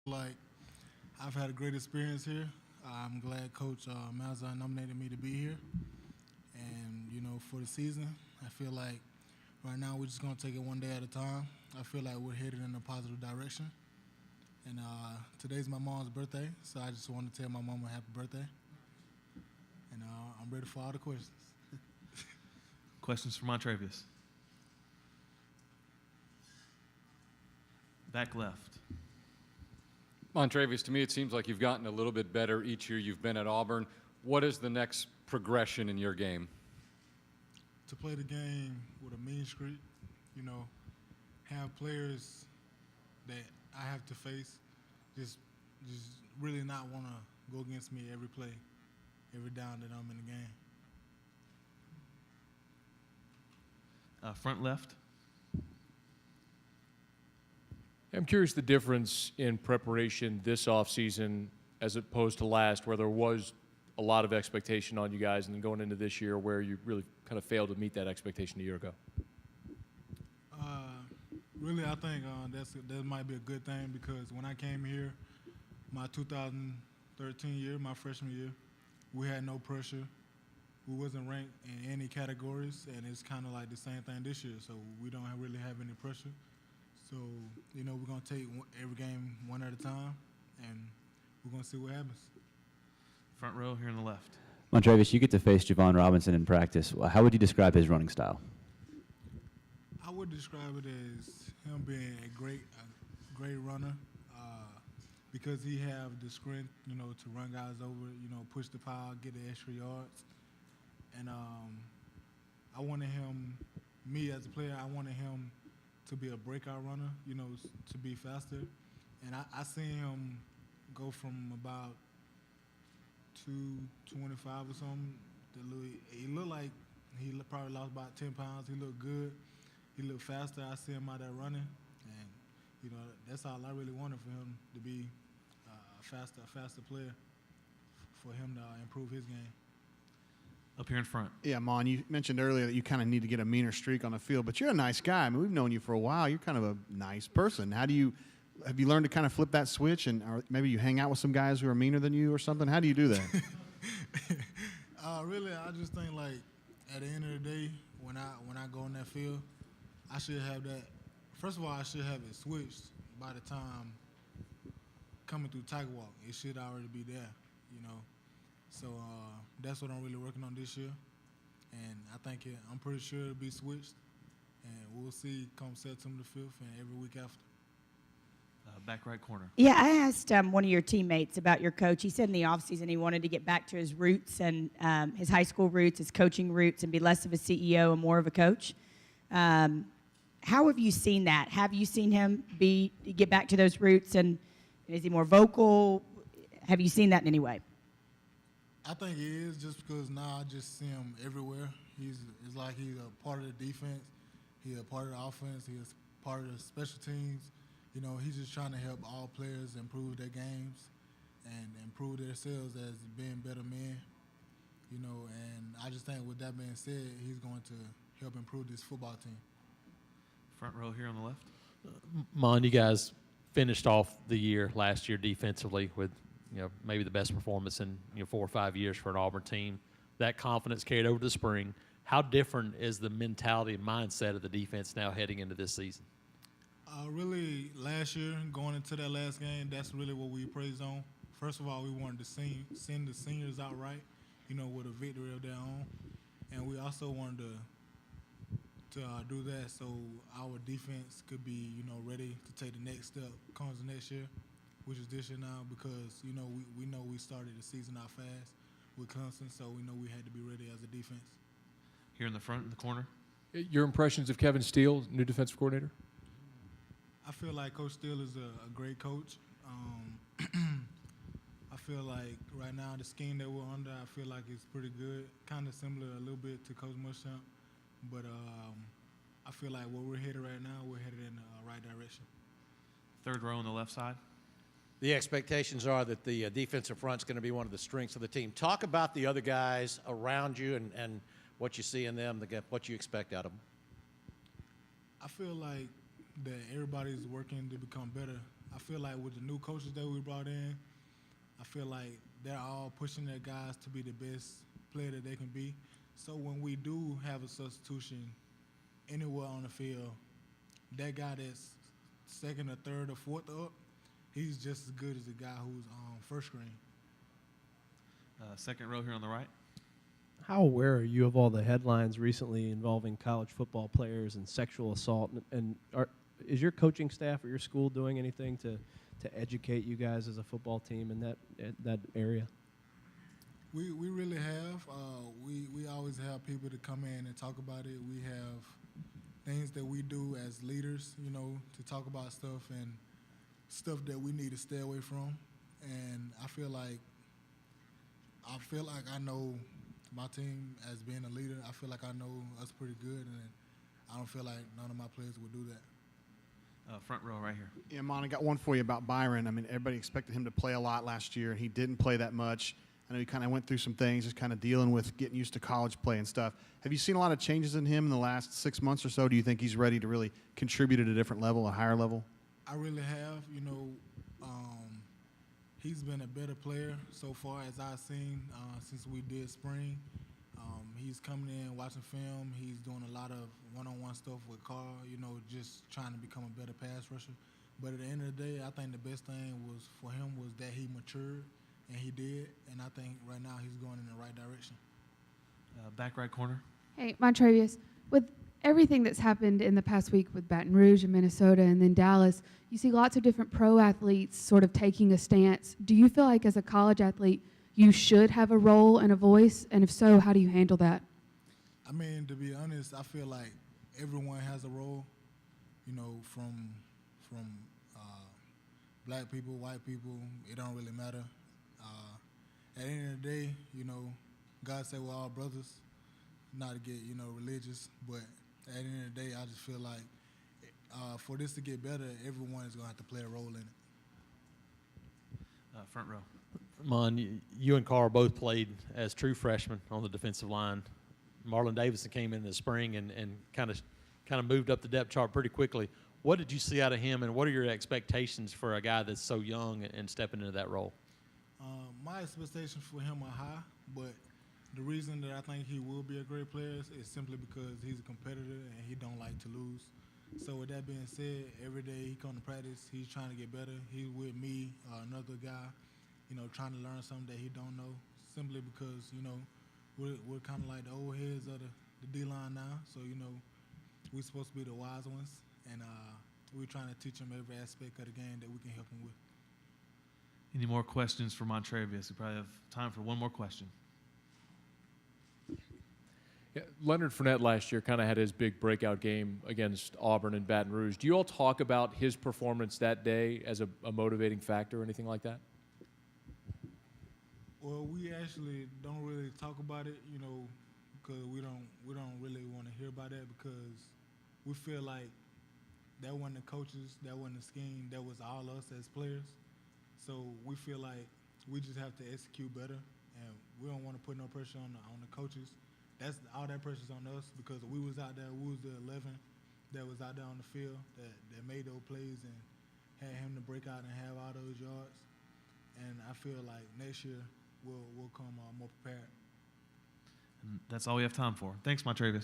Like, I've had a great experience here. I'm glad Coach Malzahn nominated me to be here. And, for the season, I feel like right now we're just going to take it one day at a time. I feel like we're headed in a positive direction. And today's my mom's birthday, so I just want to tell my mom a happy birthday. And I'm ready for all the questions. Questions for Montravius? Back left. Montravius, to me, it seems like you've gotten a little bit better each year you've been at Auburn. What is the next progression in your game? To play the game with a mean streak, have players that I have to face, just really not want to go against me every play, every down that I'm in the game. Front left. I'm curious the difference in preparation this offseason as opposed to last, where there was a lot of expectation on you guys, and then going into this year where you really kind of failed to meet that expectation a year ago. Really, I think that might be a good thing because when I came here, my 2013 year, my freshman year, we had no pressure. We wasn't ranked in any categories, and it's kind of like the same thing this year. So we don't really have any pressure. So, we're going to take every game one at a time, and we're going to see what happens. Front row here on the left. Montravius, you get to face Javon Robinson in practice. How would you describe his running style? I would describe it as him being a great runner because he have the strength, to run guys over, push the pile, get the extra yards. And I wanted him, me as a player, I wanted him to be a breakout runner, to be faster. And I seen him go from about 225 or something. He looked like he probably lost about 10 pounds. He looked good. He looked faster. I see him out there running. And, that's all I really wanted for him to be a faster player for him to improve his game. Up here in front. Yeah, Mon, you mentioned earlier that you kind of need to get a meaner streak on the field, but you're a nice guy. I mean, we've known you for a while. You're kind of a nice person. Have you learned to kind of flip that switch, and or maybe you hang out with some guys who are meaner than you or something? How do you do that? Really, I just think like at the end of the day, when I go on that field, I should have that. First of all, I should have it switched by the time coming through Tiger Walk. It should already be there, So that's what I'm really working on this year, and I think I'm pretty sure it'll be switched, and we'll see come September the 5th and every week after. Back right corner. Yeah, I asked one of your teammates about your coach. He said in the offseason he wanted to get back to his roots and his high school roots, his coaching roots, and be less of a CEO and more of a coach. How have you seen that? Have you seen him get back to those roots, and is he more vocal? Have you seen that in any way? I think he is, just because now I just see him everywhere. It's like he's a part of the defense. He's a part of the offense. He's part of the special teams. He's just trying to help all players improve their games and improve themselves as being better men. And I just think with that being said, he's going to help improve this football team. Front row here on the left. Mon, you guys finished off the year last year defensively with maybe the best performance in 4 or 5 years for an Auburn team. That confidence carried over to the spring. How different is the mentality and mindset of the defense now heading into this season? Really, last year, going into that last game, that's really what we praised on. First of all, we wanted to send the seniors out right, with a victory of their own. And we also wanted to do that so our defense could be, ready to take the next step comes next year, which is this year now, because, we know we started the season out fast with Clemson, so we know we had to be ready as a defense. Here in the front, in the corner. Your impressions of Kevin Steele, new defensive coordinator? I feel like Coach Steele is a great coach. I feel like right now the scheme that we're under, I feel like it's pretty good, kind of similar a little bit to Coach Muschamp, but I feel like where we're headed right now, we're headed in the right direction. Third row on the left side. The expectations are that the defensive front is going to be one of the strengths of the team. Talk about the other guys around you and what you see in them, what you expect out of them. I feel like, that everybody's working to become better. I feel like with the new coaches that we brought in, I feel like they're all pushing their guys to be the best player that they can be. So when we do have a substitution anywhere on the field, that guy that's second or third or fourth up, he's just as good as the guy who's on first screen. Second row here on the right. How aware are you of all the headlines recently involving college football players and sexual assault? Is your coaching staff or your school doing anything to educate you guys as a football team in that area? We really have. We always have people to come in and talk about it. We have things that we do as leaders, you know, to talk about stuff and stuff that we need to stay away from. And I feel like I know my team as being a leader. I feel like I know us pretty good, and I don't feel like none of my players would do that. Front row right here. Yeah, Mon, I got one for you about Byron. I mean, everybody expected him to play a lot last year, and he didn't play that much. I know he kind of went through some things, just kind of dealing with getting used to college play and stuff. Have you seen a lot of changes in him in the last 6 months or so? Do you think he's ready to really contribute at a different level, a higher level? I really have. You know, he's been a better player so far as I've seen since we did spring. He's coming in, watching film. He's doing a lot of one-on-one stuff with Carl, you know, just trying to become a better pass rusher. But at the end of the day, I think the best thing was for him was that he matured, and he did. And I think right now he's going in the right direction. Back right corner. Hey, Montravius, with everything that's happened in the past week with Baton Rouge and Minnesota and then Dallas, you see lots of different pro athletes sort of taking a stance. Do you feel like as a college athlete you should have a role and a voice? And if so, how do you handle that? I mean, to be honest, I feel like everyone has a role, you know, from black people, white people, it don't really matter. At the end of the day, you know, God said we're all brothers, not to get, you know, religious, but at the end of the day, I just feel like for this to get better, everyone is going to have to play a role in it. Front row. Mon, you and Carl both played as true freshmen on the defensive line. Marlon Davidson came in the spring and kind of moved up the depth chart pretty quickly. What did you see out of him, and what are your expectations for a guy that's so young and stepping into that role? My expectations for him are high, but the reason that I think he will be a great player is simply because he's a competitor and he don't like to lose. So with that being said, every day he come to practice, he's trying to get better. He's with me, another guy, you know, trying to learn something that he don't know, simply because, you know, we're kind of like the old heads of the D-line now. So, you know, we're supposed to be the wise ones, and we're trying to teach him every aspect of the game that we can help him with. Any more questions for Montravius? We probably have time for one more question. Yeah, Leonard Fournette last year kind of had his big breakout game against Auburn and Baton Rouge. Do you all talk about his performance that day as a motivating factor or anything like that? Well, we actually don't really talk about it, you know, because we don't really want to hear about that, because we feel like that wasn't the coaches, that wasn't the scheme, that was all us as players. So we feel like we just have to execute better, and we don't want to put no pressure on the coaches. That's all that pressure's on us, because we was out there, we was the 11 that was out there on the field that made those plays and had him to break out and have all those yards. And I feel like next year we'll come more prepared. And that's all we have time for. Thanks, Montravius.